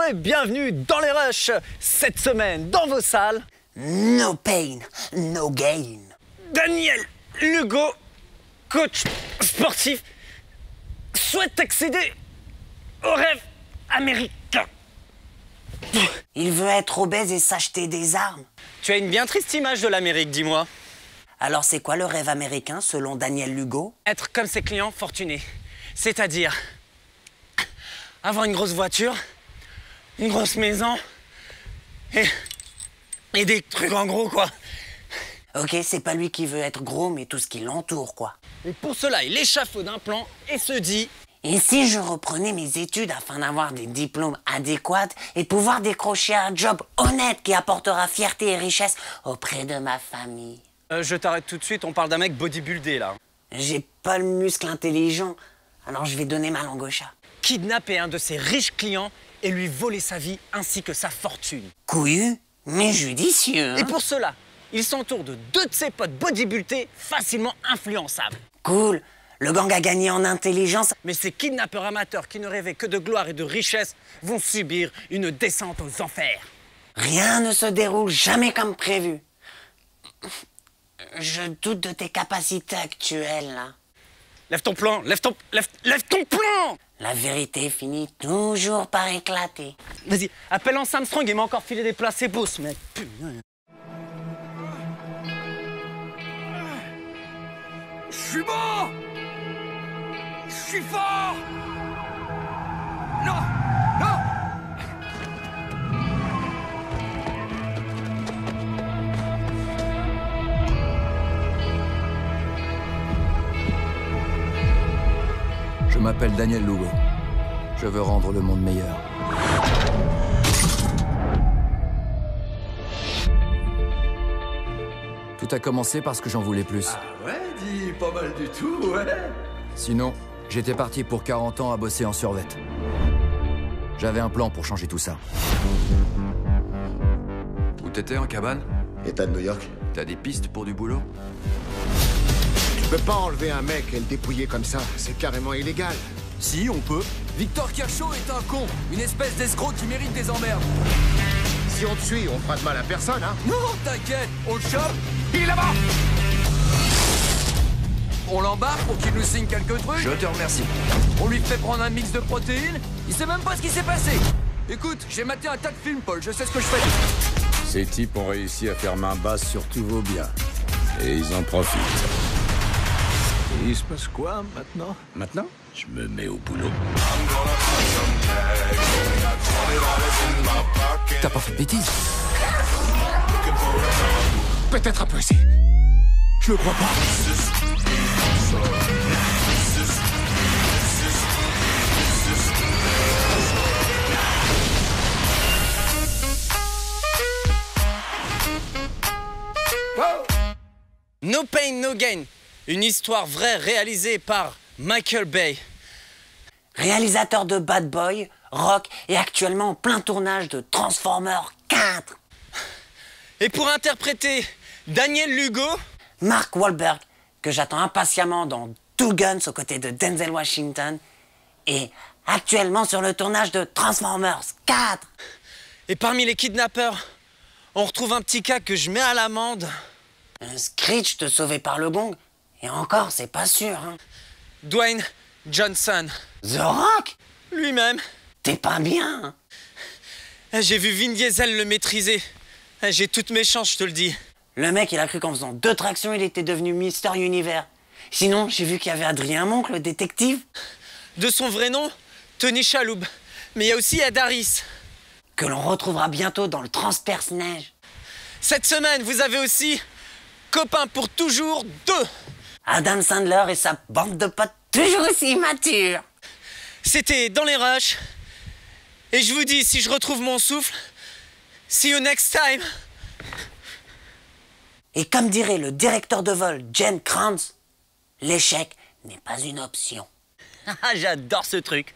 et bienvenue dans les Rushs. Cette semaine, dans vos salles... No pain, no gain. Daniel Lugo, coach sportif, souhaite accéder au rêve américain. Il veut être obèse et s'acheter des armes. Tu as une bien triste image de l'Amérique, dis-moi. Alors c'est quoi le rêve américain selon Daniel Lugo? Être comme ses clients fortunés. C'est-à-dire avoir une grosse voiture, une grosse maison et des trucs en gros, quoi. Ok, c'est pas lui qui veut être gros, mais tout ce qui l'entoure, quoi. Et pour cela, il échafaude un plan et se dit... Et si je reprenais mes études afin d'avoir des diplômes adéquats et pouvoir décrocher un job honnête qui apportera fierté et richesse auprès de ma famille? Je t'arrête tout de suite, on parle d'un mec bodybuildé, là. J'ai pas le muscle intelligent, alors je vais donner ma langue au chat. Kidnapper un de ses riches clients et lui voler sa vie ainsi que sa fortune. Couillu, mais judicieux, hein? Et pour cela, il s'entoure de deux de ses potes bodybuildés facilement influençables. Cool, le gang a gagné en intelligence. Mais ces kidnappeurs amateurs qui ne rêvaient que de gloire et de richesse vont subir une descente aux enfers. Rien ne se déroule jamais comme prévu. Je doute de tes capacités actuelles, là. Lève ton plan, lève ton plan! La vérité finit toujours par éclater. Vas-y, appelle Lance Armstrong, il m'a encore filé des placebos, ce mec. Putain. Je suis bon! Je suis fort! Non! Non! Je m'appelle Daniel Lugo. Je veux rendre le monde meilleur. Tout a commencé parce que j'en voulais plus. Ah ouais, dis, pas mal du tout, ouais. Sinon, j'étais parti pour 40 ans à bosser en survette. J'avais un plan pour changer tout ça. Où t'étais, en cabane? État de New York. T'as des pistes pour du boulot? Tu peux pas enlever un mec et le dépouiller comme ça, c'est carrément illégal. Si, on peut. Victor Cachot est un con, une espèce d'escroc qui mérite des emmerdes. Si on te suit, on fera de mal à personne, hein. Non, t'inquiète, on le chope, Il est là-bas! on l'embarque pour qu'il nous signe quelques trucs. Je te remercie. On lui fait prendre un mix de protéines, il sait même pas ce qui s'est passé. Écoute, j'ai maté un tas de films, Paul, je sais ce que je fais. Ces types ont réussi à faire main basse sur tous vos biens. Et ils en profitent. Et il se passe quoi maintenant? Maintenant, je me mets au boulot. T'as pas fait de bêtises? Peut-être un peu, si. Je le crois pas. No Pain, No Gain, une histoire vraie réalisée par Michael Bay. Réalisateur de Bad Boy, Rock et actuellement en plein tournage de Transformers 4. Et pour interpréter Daniel Lugo, Mark Wahlberg, que j'attends impatiemment dans Two Guns aux côtés de Denzel Washington, et actuellement sur le tournage de Transformers 4. et parmi les kidnappeurs, on retrouve un petit cas que je mets à l'amende. Un Screech te sauvé par le gong, et encore, c'est pas sûr, hein. Dwayne Johnson, The Rock? lui-même. T'es pas bien. J'ai vu Vin Diesel le maîtriser. J'ai toutes mes chances, je te le dis. Le mec, il a cru qu'en faisant 2 tractions, il était devenu Mister Univers. Sinon, j'ai vu qu'il y avait Adrien Monk, le détective. De son vrai nom, Tony Shalhoub. Mais il y a aussi Ed Harris. Que l'on retrouvera bientôt dans le Transperce-Neige. Cette semaine, vous avez aussi Copain pour toujours 2. Adam Sandler et sa bande de potes toujours aussi immatures. C'était dans les Rushs. Et je vous dis, si je retrouve mon souffle, see you next time. Et comme dirait le directeur de vol, Jen Kranz, l'échec n'est pas une option. J'adore ce truc.